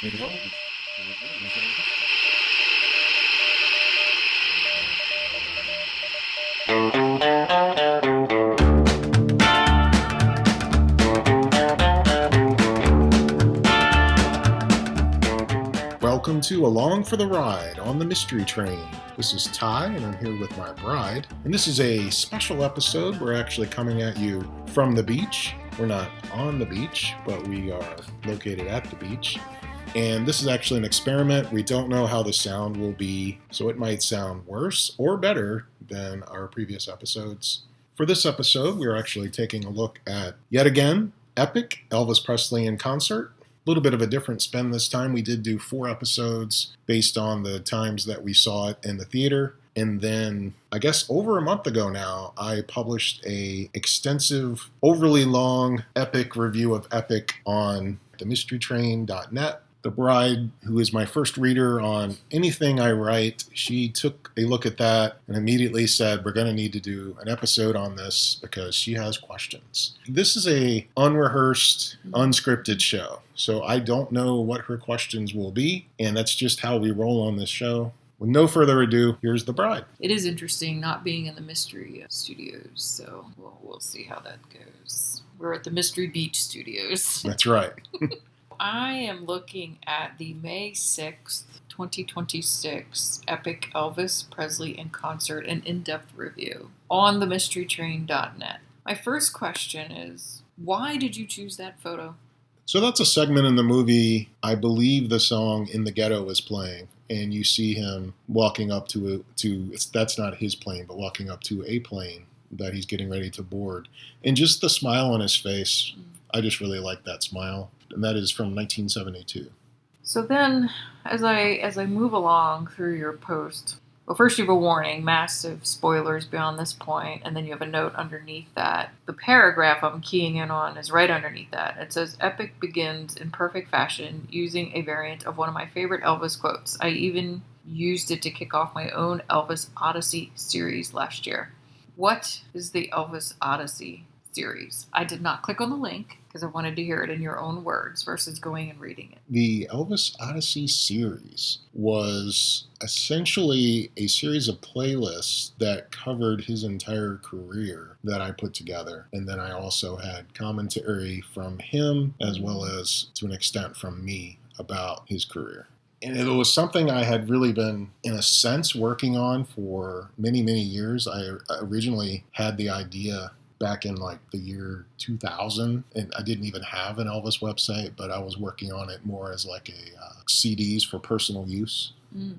Welcome to Along for the Ride on the Mystery Train. This is Ty, and I'm here with my bride. And this is a special episode. We're actually coming at you from the beach. We're not on the beach, but we are located at the beach. And this is actually an experiment. We don't know how the sound will be, so it might sound worse or better than our previous episodes. For this episode, we're actually taking a look at, yet again, Epic, Elvis Presley in concert. A little bit of a different spin this time. We did do 4 episodes based on the times that we saw it in the theater. And then, I guess over a month ago now, I published a extensive, overly long, epic review of Epic on themysterytrain.net. The bride, who is my first reader on anything I write, she took a look at that and immediately said, we're going to need to do an episode on this because she has questions. This is a unrehearsed, unscripted show, so I don't know what her questions will be, and that's just how we roll on this show. With no further ado, here's the bride. It is interesting not being in the Mystery Studios, so we'll see how that goes. We're at the Mystery Beach Studios. That's right. I am looking at the May 6th, 2026 Epic Elvis Presley in Concert and in-depth review on themysterytrain.net. My first question is, why did you choose that photo? So that's a segment in the movie. I believe the song In the Ghetto is playing, and you see him walking up that's not his plane, but walking up to a plane that he's getting ready to board. And just the smile on his face, I just really like that smile. And that is from 1972. So then, as I move along through your post, well, first you have a warning, massive spoilers beyond this point, and then you have a note underneath that. The paragraph I'm keying in on is right underneath that. It says, Epic begins in perfect fashion using a variant of one of my favorite Elvis quotes. I even used it to kick off my own Elvis Odyssey series last year. What is the Elvis Odyssey series? I did not click on the link because I wanted to hear it in your own words versus going and reading it. The Elvis Odyssey series was essentially a series of playlists that covered his entire career that I put together. And then I also had commentary from him as well as, to an extent, from me about his career. And it was something I had really been, in a sense, working on for many, many years. I originally had the idea back in like the year 2000, and I didn't even have an Elvis website, but I was working on it more as like a CDs for personal use.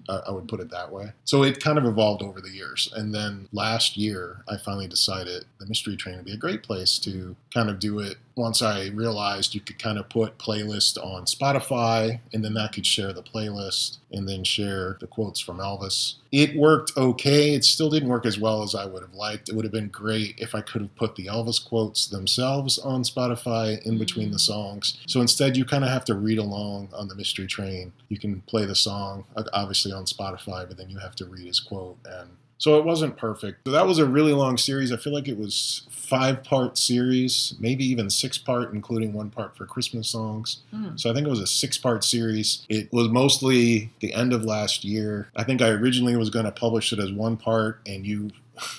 I would put it that way. So it kind of evolved over the years. And then last year, I finally decided the Mystery Train would be a great place to kind of do it. Once I realized you could kind of put playlists on Spotify, and then that could share the playlist and then share the quotes from Elvis. It worked okay. It still didn't work as well as I would have liked. It would have been great if I could have put the Elvis quotes themselves on Spotify in between the songs. So instead, you kind of have to read along on the Mystery Train. You can play the song, obviously on Spotify, but then you have to read his quote. And so it wasn't perfect. So that was a really long series. I feel like it was 5-part series, maybe even 6-part, including 1 part for Christmas songs. So I think it was a 6-part series. It was mostly the end of last year. I think I originally was going to publish it as 1 part, and you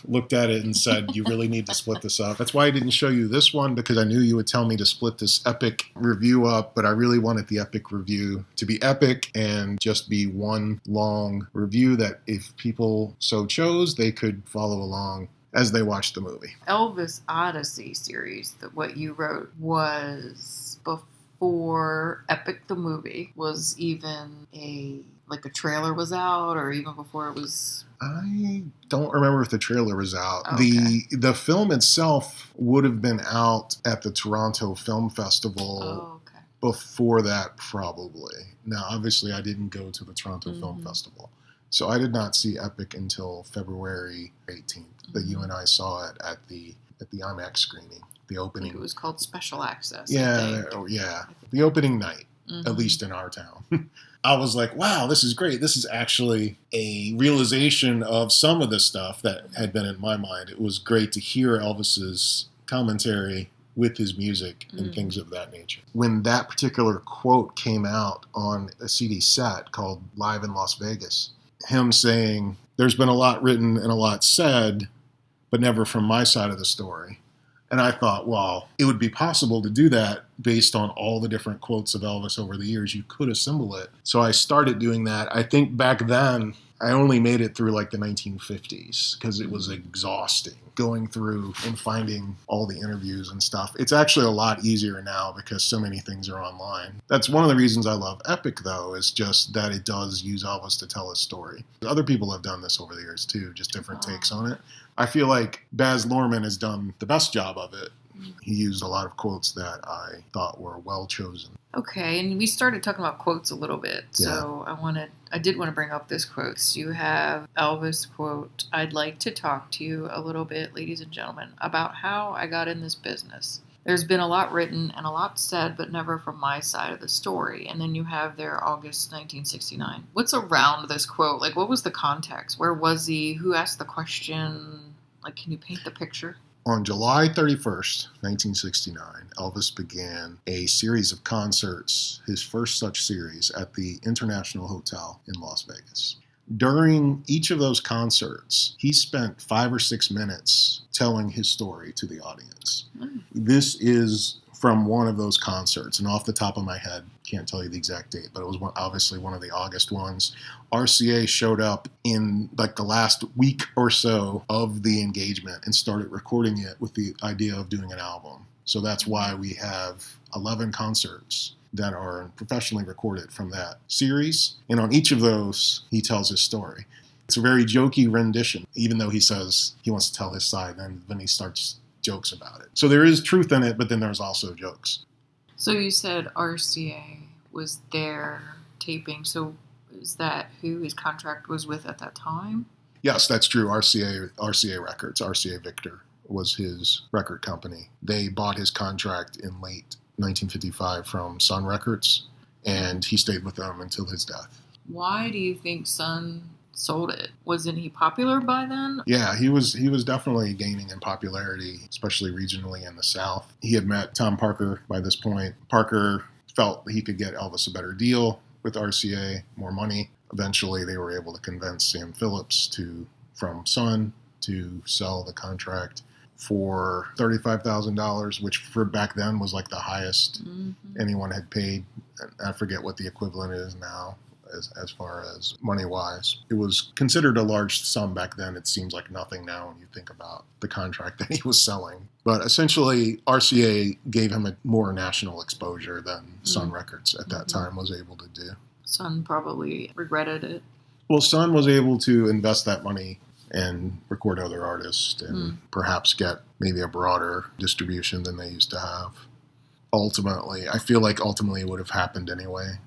looked at it and said, you really need to split this up. That's why I didn't show you this one, because I knew you would tell me to split this Epic review up, but I really wanted the Epic review to be epic and just be one long review that if people so chose, they could follow along as they watched the movie. Elvis Odyssey series, that what you wrote was before Epic the movie was even a trailer was out, or even before it was... I don't remember if the trailer was out. Okay. The film itself would have been out at the Toronto Film Festival before that, probably. Now, obviously, I didn't go to the Toronto Film Festival, so I did not see Epic until February 18th. That you and I saw it at the IMAX screening, the opening. I think it was called Special Access. Yeah, the opening night, at least in our town. I was like, wow, this is great. This is actually a realization of some of the stuff that had been in my mind. It was great to hear Elvis's commentary with his music and things of that nature. When that particular quote came out on a CD set called Live in Las Vegas, him saying, "There's been a lot written and a lot said, but never from my side of the story." And I thought, well, it would be possible to do that based on all the different quotes of Elvis over the years. You could assemble it. So I started doing that. I think back then, I only made it through like the 1950s because it was exhausting going through and finding all the interviews and stuff. It's actually a lot easier now because so many things are online. That's one of the reasons I love Epic, though, is just that it does use Elvis to tell his story. Other people have done this over the years, too, just different takes on it. I feel like Baz Luhrmann has done the best job of it. He used a lot of quotes that I thought were well chosen. Okay, and we started talking about quotes a little bit, so I did want to bring up this quote. So you have Elvis quote, "I'd like to talk to you a little bit, ladies and gentlemen, about how I got in this business. There's been a lot written and a lot said, but never from my side of the story." And then you have there August 1969. What's around this quote? Like, what was the context? Where was he? Who asked the question? Like, can you paint the picture? On July 31st, 1969, Elvis began a series of concerts, his first such series, at the International Hotel in Las Vegas. During each of those concerts, he spent 5 or 6 minutes telling his story to the audience. This is from one of those concerts, and off the top of my head, can't tell you the exact date, but it was obviously one of the August ones. RCA showed up in like the last week or so of the engagement and started recording it with the idea of doing an album. So that's why we have 11 concerts that are professionally recorded from that series. And on each of those, he tells his story. It's a very jokey rendition, even though he says he wants to tell his side, and then he starts jokes about it. So there is truth in it, but then there's also jokes. So you said RCA was there taping. So is that who his contract was with at that time? Yes, that's true. RCA Records, RCA Victor was his record company. They bought his contract in late 1955 from Sun Records, and he stayed with them until his death. Why do you think Sun sold it? Wasn't he popular by then? Yeah, he was definitely gaining in popularity, especially regionally in the South. He had met Tom Parker by this point. Parker felt he could get Elvis a better deal with RCA, more money. Eventually, they were able to convince Sam Phillips from Sun to sell the contract for $35,000, which for back then was like the highest anyone had paid. I forget what the equivalent is now as far as money-wise. It was considered a large sum back then. It seems like nothing now when you think about the contract that he was selling. But essentially, RCA gave him a more national exposure than Sun Records at that time was able to do. Sun probably regretted it. Well, Sun was able to invest that money and record other artists and perhaps get maybe a broader distribution than they used to have. I feel like ultimately it would have happened anyway.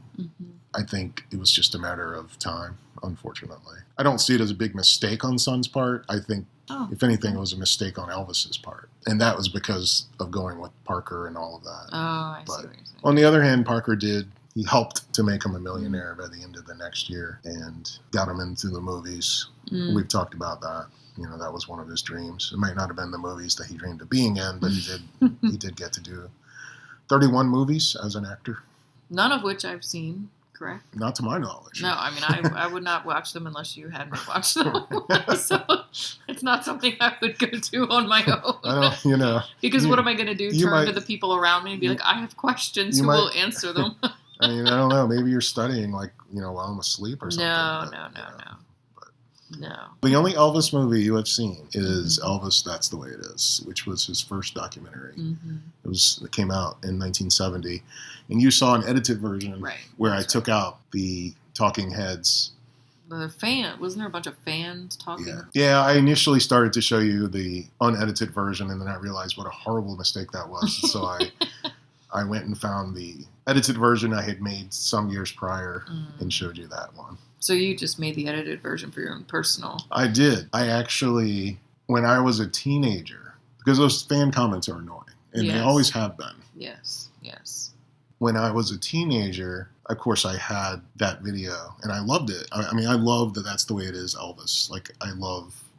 I think it was just a matter of time, unfortunately. I don't see it as a big mistake on Sun's part. I think, if anything, it was a mistake on Elvis's part. And that was because of going with Parker and all of that. Oh, I see what you're saying. On the other hand, he helped to make him a millionaire by the end of the next year and got him into the movies. We've talked about that. You know, that was one of his dreams. It might not have been the movies that he dreamed of being in, but he did get to do 31 movies as an actor. None of which I've seen, correct? Not to my knowledge. No, I mean, I would not watch them unless you had me watch them. So it's not something I would go to on my own. Because what am I going to do? Turn to the people around me and be like, I have questions, who will answer them? I mean, I don't know. Maybe you're studying, while I'm asleep or something. No. The only Elvis movie you have seen is Elvis, That's the Way It Is, which was his first documentary. It came out in 1970. And you saw an edited version where I took out the talking heads. Wasn't there a bunch of fans talking? Yeah, I initially started to show you the unedited version, and then I realized what a horrible mistake that was. So I went and found the edited version I had made some years prior and showed you that one. So you just made the edited version for your own personal? I did. I actually, when I was a teenager, because those fan comments are annoying, and they always have been. Yes. When I was a teenager, of course, I had that video, and I loved it. I mean, I love that That's the Way It Is, Elvis. Like,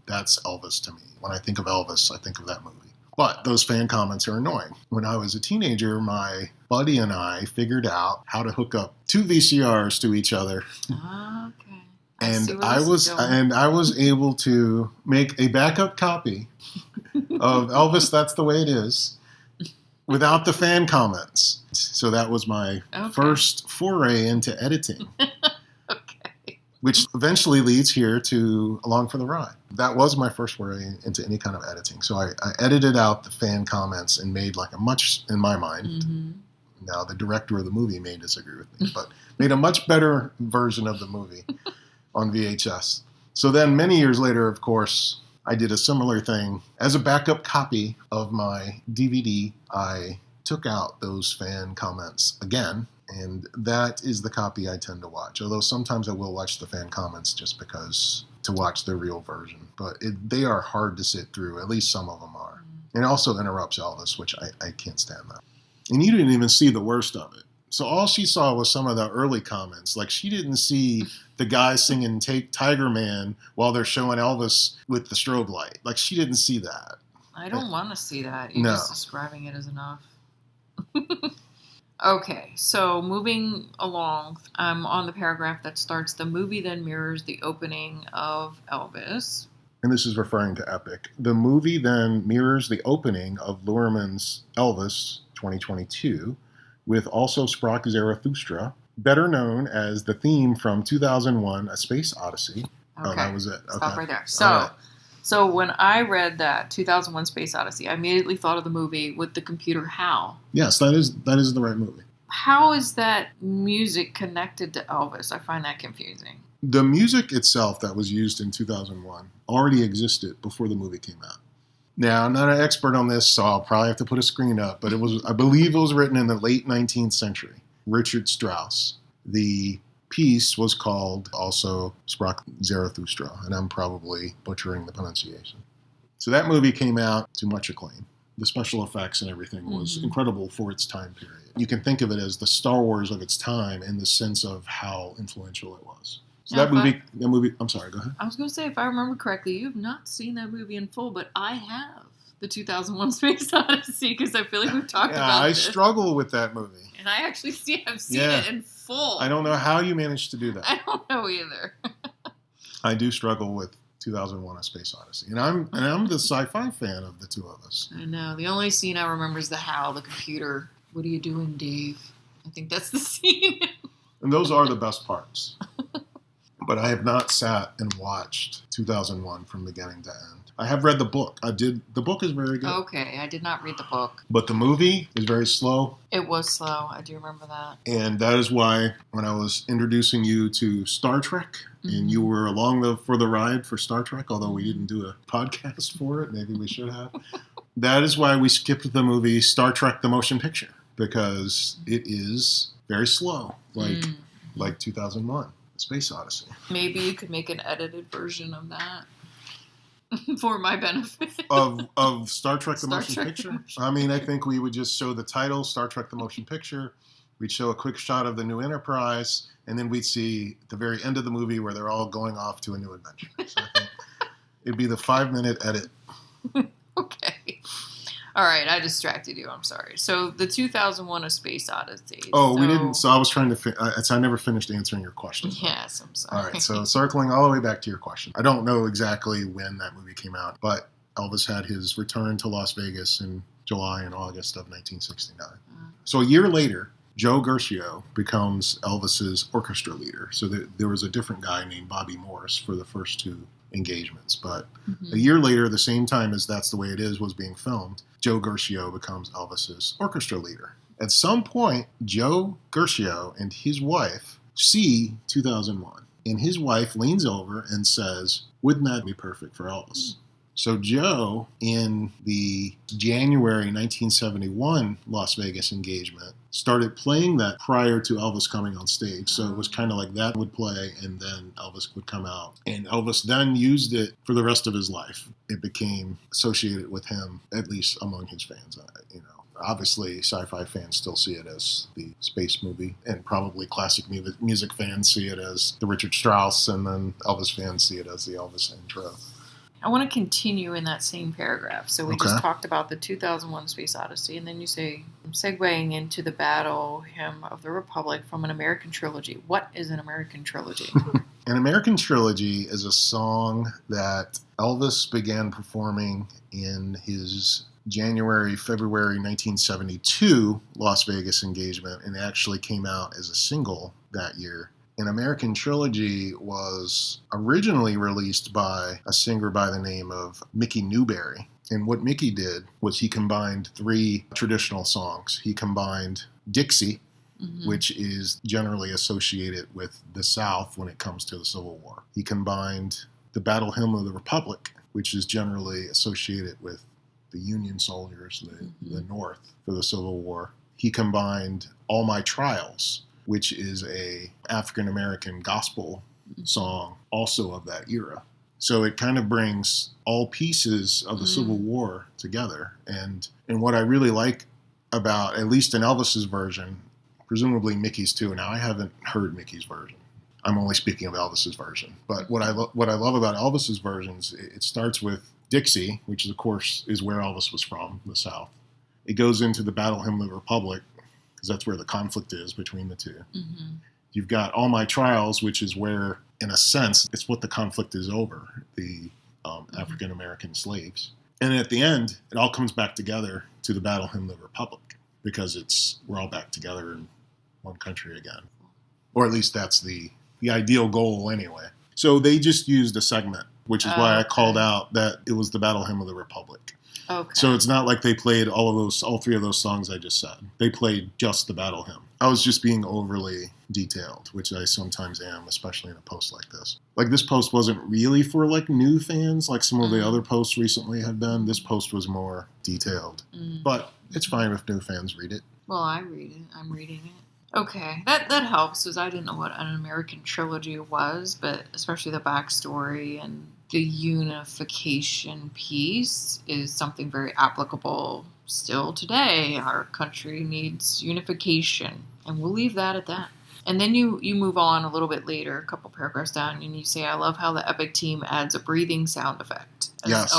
that's Elvis to me. When I think of Elvis, I think of that movie. But those fan comments are annoying. When I was a teenager, my buddy and I figured out how to hook up two VCRs to each other. Okay. And I was able to make a backup copy of Elvis, That's the Way It Is, without the fan comments. So that was my first foray into editing. Okay. Which eventually leads here to Along for the Ride. That was my first foray into any kind of editing. So I edited out the fan comments and made like a much, in my mind, now the director of the movie may disagree with me, but made a much better version of the movie on VHS. So then many years later, of course, I did a similar thing. As a backup copy of my DVD, I took out those fan comments again, and that is the copy I tend to watch. Although sometimes I will watch the fan comments just because to watch the real version. But they are hard to sit through. At least some of them are. And it also interrupts Elvis, which I can't stand that. And you didn't even see the worst of it. So all she saw was some of the early comments. Like, she didn't see the guy singing Take Tiger Man while they're showing Elvis with the strobe light. Like, she didn't see that. I don't want to see that. You're just describing it as enough. Okay, so moving along, I'm on the paragraph that starts, the movie then mirrors the opening of Elvis. And this is referring to Epic. The movie then mirrors the opening of Luhrmann's Elvis 2022, with also Sprach Zarathustra, better known as the theme from 2001, A Space Odyssey. Okay. Oh, that was it. Okay. Stop right there. So when I read that 2001 Space Odyssey, I immediately thought of the movie with the computer HAL. Yes, that is the right movie. How is that music connected to Elvis? I find that confusing. The music itself that was used in 2001 already existed before the movie came out. Now, I'm not an expert on this, so I'll probably have to put a screen up, but I believe it was written in the late 19th century. Richard Strauss. The piece was called also Sprach Zarathustra, and I'm probably butchering the pronunciation. So that movie came out to much acclaim. The special effects and everything was incredible for its time period. You can think of it as the Star Wars of its time in the sense of how influential it was. So that movie, I'm sorry, go ahead. I was going to say, if I remember correctly, you have not seen that movie in full, but I have. The 2001 Space Odyssey, because I feel like we've talked about it. I struggle with that movie. And I actually I've seen it in full. I don't know how you managed to do that. I don't know either. I do struggle with 2001: A Space Odyssey, and I'm the sci-fi fan of the two of us. I know. The only scene I remember is the HAL, the computer. What are you doing, Dave? I think that's the scene. And those are the best parts. But I have not sat and watched 2001 from beginning to end. I have read the book. The book is very good. Okay, I did not read the book. But the movie is very slow. It was slow. I do remember that. And that is why when I was introducing you to Star Trek, and you were along for the ride for Star Trek, although we didn't do a podcast for it, maybe we should have. That is why we skipped the movie Star Trek: The Motion Picture, because it is very slow, like 2001. Space Odyssey. Maybe you could make an edited version of that for my benefit. of Star Trek the Motion Picture? I mean, I think we would just show the title, Star Trek the Motion Picture. We'd show a quick shot of the new Enterprise, and then we'd see the very end of the movie where they're all going off to a new adventure. So I think it'd be the 5-minute edit. Okay. All right, I distracted you. I'm sorry. So the 2001: A Space Odyssey. We didn't. So I was trying to. I never finished answering your question. Yes, I'm sorry. All right. So circling all the way back to your question, I don't know exactly when that movie came out, but Elvis had his return to Las Vegas in July and August of 1969. So a year later, Joe Gershio becomes Elvis's orchestra leader. So there was a different guy named Bobby Morris for the first two engagements. But a year later, the same time as That's the Way It Is was being filmed, Joe Gershio becomes Elvis's orchestra leader. At some point, Joe Gershio and his wife see 2001. And his wife leans over and says, "Wouldn't that be perfect for Elvis?" So Joe, in the January 1971 Las Vegas engagement, started playing that prior to Elvis coming on stage. So it was kind of like that would play, and then Elvis would come out. And Elvis then used it for the rest of his life. It became associated with him, at least among his fans. Obviously, sci-fi fans still see it as the space movie, and probably classic music fans see it as the Richard Strauss, and then Elvis fans see it as the Elvis intro. I want to continue in that same paragraph. So we Okay. just talked about the 2001 Space Odyssey, and then you say, segueing into the Battle Hymn of the Republic from an American trilogy. What is an American trilogy? An American Trilogy is a song that Elvis began performing in his February 1972 Las Vegas engagement, and it actually came out as a single that year. An American Trilogy was originally released by a singer by the name of Mickey Newberry. And what Mickey did was he combined 3 traditional songs. He combined Dixie, which is generally associated with the South when it comes to the Civil War. He combined the Battle Hymn of the Republic, which is generally associated with the Union soldiers, the North, for the Civil War. He combined All My Trials, which is a African-American gospel song also of that era. So it kind of brings all pieces of the Civil War together. And what I really like about, at least in Elvis's version, presumably Mickey's too. Now, I haven't heard Mickey's version. I'm only speaking of Elvis's version. But what I love about Elvis's versions, it starts with Dixie, which is, of course, is where Elvis was from, the South. It goes into the Battle Hymn of the Republic, because that's where the conflict is between the two. You've got All My Trials, which is where, in a sense, it's what the conflict is over, the African-American slaves. And at the end, it all comes back together to the Battle Hymn of the Republic, because we're all back together in one country again. Or at least that's the ideal goal anyway. So they just used a segment, which is why I called out that it was the Battle Hymn of the Republic. Okay. So it's not like they played all 3 of those songs I just said. They played just the Battle Hymn. I was just being overly detailed, which I sometimes am, especially in a post like this. Like, this post wasn't really for, like, new fans, like some of the other posts recently have been. This post was more detailed. But it's fine if new fans read it. Well, I read it. I'm reading it. Okay, that helps, because I didn't know what an American trilogy was, but especially the backstory and the unification piece is something very applicable still today. Our country needs unification, and we'll leave that at that. And then you move on a little bit later, a couple paragraphs down, and you say, I love how the Epic team adds a breathing sound effect as Yes.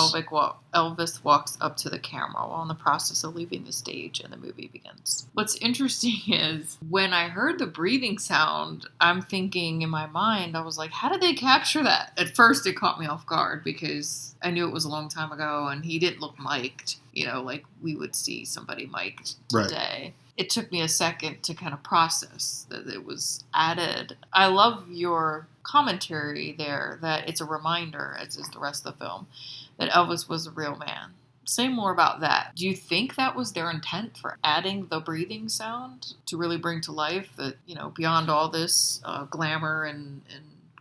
Elvis walks up to the camera while in the process of leaving the stage and the movie begins. What's interesting is when I heard the breathing sound, I'm thinking in my mind, I was like, how did they capture that? At first it caught me off guard because I knew it was a long time ago and he didn't look mic'd, like we would see somebody mic'd today. Right. It took me a second to kind of process that it was added. I love your commentary there that it's a reminder, as is the rest of the film, that Elvis was a real man. Say more about that. Do you think that was their intent for adding the breathing sound to really bring to life that, beyond all this glamour and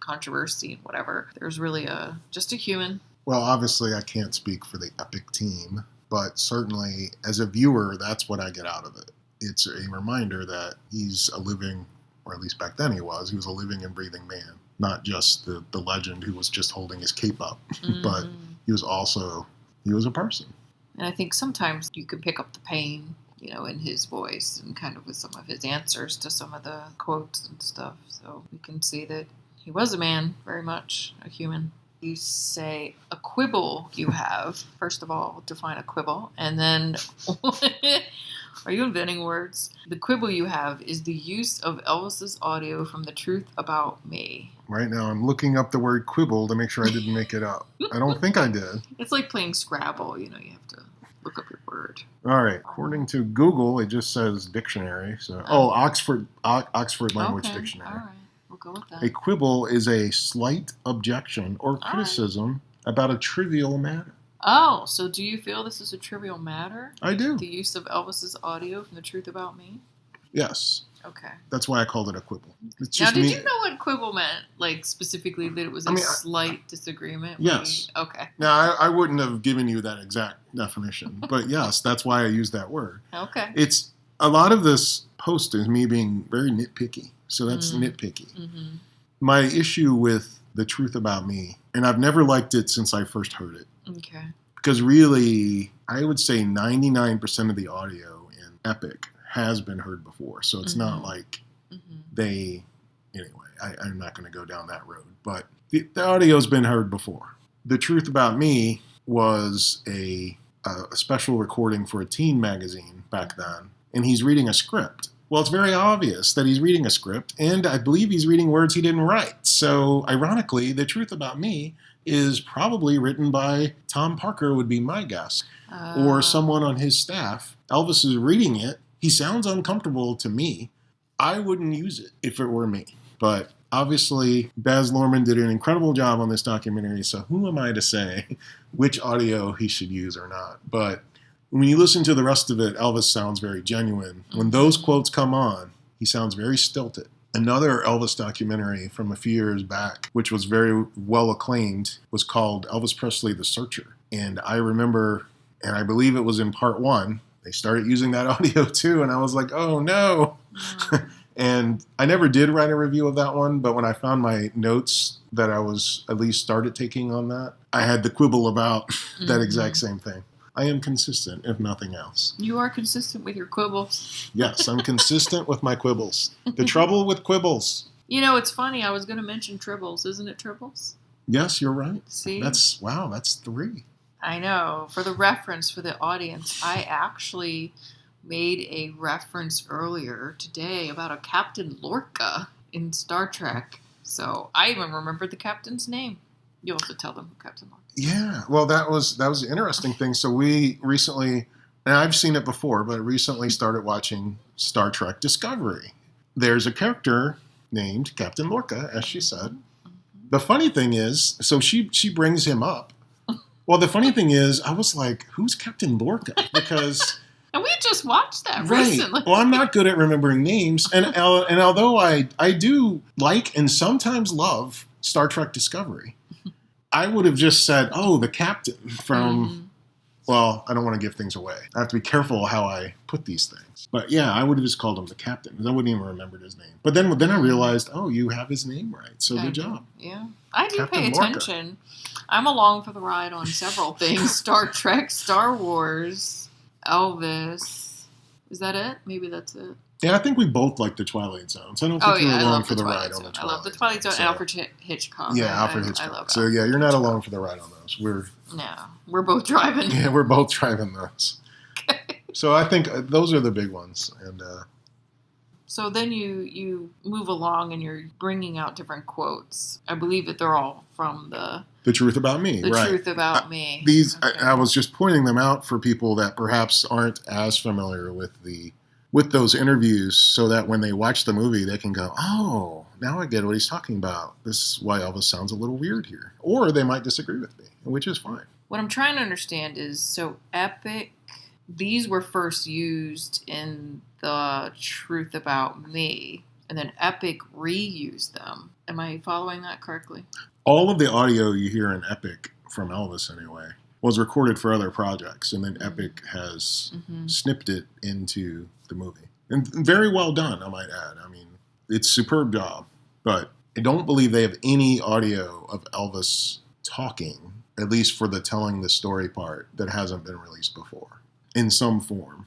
controversy and whatever, there's really just a human? Well, obviously I can't speak for the Epic team, but certainly as a viewer, that's what I get out of it. It's a reminder that he's a living, or at least back then he was a living and breathing man. Not just the legend who was just holding his cape up, but he was a person. And I think sometimes you can pick up the pain, in his voice and kind of with some of his answers to some of the quotes and stuff. So we can see that he was a man, very much a human. You say a quibble you have. First of all, define a quibble. And then... Are you inventing words? The quibble you have is the use of Elvis's audio from The Truth About Me. Right now I'm looking up the word quibble to make sure I didn't make it up. I don't think I did. It's like playing Scrabble, you have to look up your word. All right. According to Google, it just says dictionary. So, Oxford Language Dictionary. All right. We'll go with that. A quibble is a slight objection or criticism about a trivial matter. Oh, so do you feel this is a trivial matter? I do. The use of Elvis's audio from The Truth About Me? Yes. Okay. That's why I called it a quibble. Now, did you know what quibble meant? Like, specifically that it was a slight disagreement? Yes. Okay. Now, I wouldn't have given you that exact definition, but yes, that's why I used that word. Okay. It's a lot of this post is me being very nitpicky, so that's nitpicky. Mm-hmm. My issue with The Truth About Me, and I've never liked it since I first heard it. Okay. Because really, I would say 99% of the audio in Epic has been heard before. So it's not like anyway, I'm not going to go down that road. But the audio's been heard before. The Truth About Me was a special recording for a teen magazine back then, and he's reading a script. Well, it's very obvious that he's reading a script, and I believe he's reading words he didn't write. So, ironically, The Truth About Me is probably written by Tom Parker, would be my guess, or someone on his staff. Elvis is reading it. He sounds uncomfortable to me. I wouldn't use it if it were me. But obviously, Baz Luhrmann did an incredible job on this documentary, so who am I to say which audio he should use or not? But when you listen to the rest of it, Elvis sounds very genuine. When those quotes come on, he sounds very stilted. Another Elvis documentary from a few years back, which was very well acclaimed, was called Elvis Presley, The Searcher. And I remember, and I believe it was in part 1, they started using that audio too, and I was like, oh no. And I never did write a review of that one, but when I found my notes that I was at least started taking on that, I had the quibble about that exact same thing. I am consistent, if nothing else. You are consistent with your quibbles. Yes, I'm consistent with my quibbles. The trouble with quibbles. You know, it's funny. I was going to mention Tribbles. Isn't it Tribbles? Yes, you're right. See? That's 3. I know. For the reference for the audience, I actually made a reference earlier today about a Captain Lorca in Star Trek. So I even remembered the captain's name. You also tell them who Captain Lorca is. Yeah, well, that was an interesting thing. So we recently, and I've seen it before, but recently started watching Star Trek Discovery. There's a character named Captain Lorca, as she said. The funny thing is, so she brings him up. Well, the funny thing is, I was like, who's Captain Lorca? Because... And we just watched that recently. Well, I'm not good at remembering names. And although I do like and sometimes love Star Trek Discovery, I would have just said, oh, the captain from... Well, I don't want to give things away. I have to be careful how I put these things. But yeah, I would have just called him the captain, because I wouldn't even remember his name. But then I realized, oh, you have his name right. So good job. Yeah. I do Captain pay attention. Lorca. I'm along for the ride on several things. Star Trek, Star Wars, Elvis. Is that it? Maybe that's it. Yeah, I think we both like the Twilight Zone. So I don't think you're along for the ride on the Twilight Zone. I love the Twilight Zone and Alfred Hitchcock. Yeah, Alfred Hitchcock. So yeah, you're not along for the ride on those. We're both driving. Yeah, we're both driving those. Okay. So I think those are the big ones. And so then you move along and you're bringing out different quotes. I believe that they're all from The Truth About Me, The right. Truth About Me. These I was just pointing them out for people that perhaps aren't as familiar with those interviews, so that when they watch the movie, they can go, oh, now I get what he's talking about. This is why Elvis sounds a little weird here. Or they might disagree with me, which is fine. What I'm trying to understand is, so Epic, these were first used in The Truth About Me, and then Epic reused them. Am I following that correctly? All of the audio you hear in Epic, from Elvis anyway, was recorded for other projects, and then Epic has snipped it into the movie. And very well done, I might add. I mean, it's a superb job, but I don't believe they have any audio of Elvis talking, at least for the telling the story part, that hasn't been released before, in some form.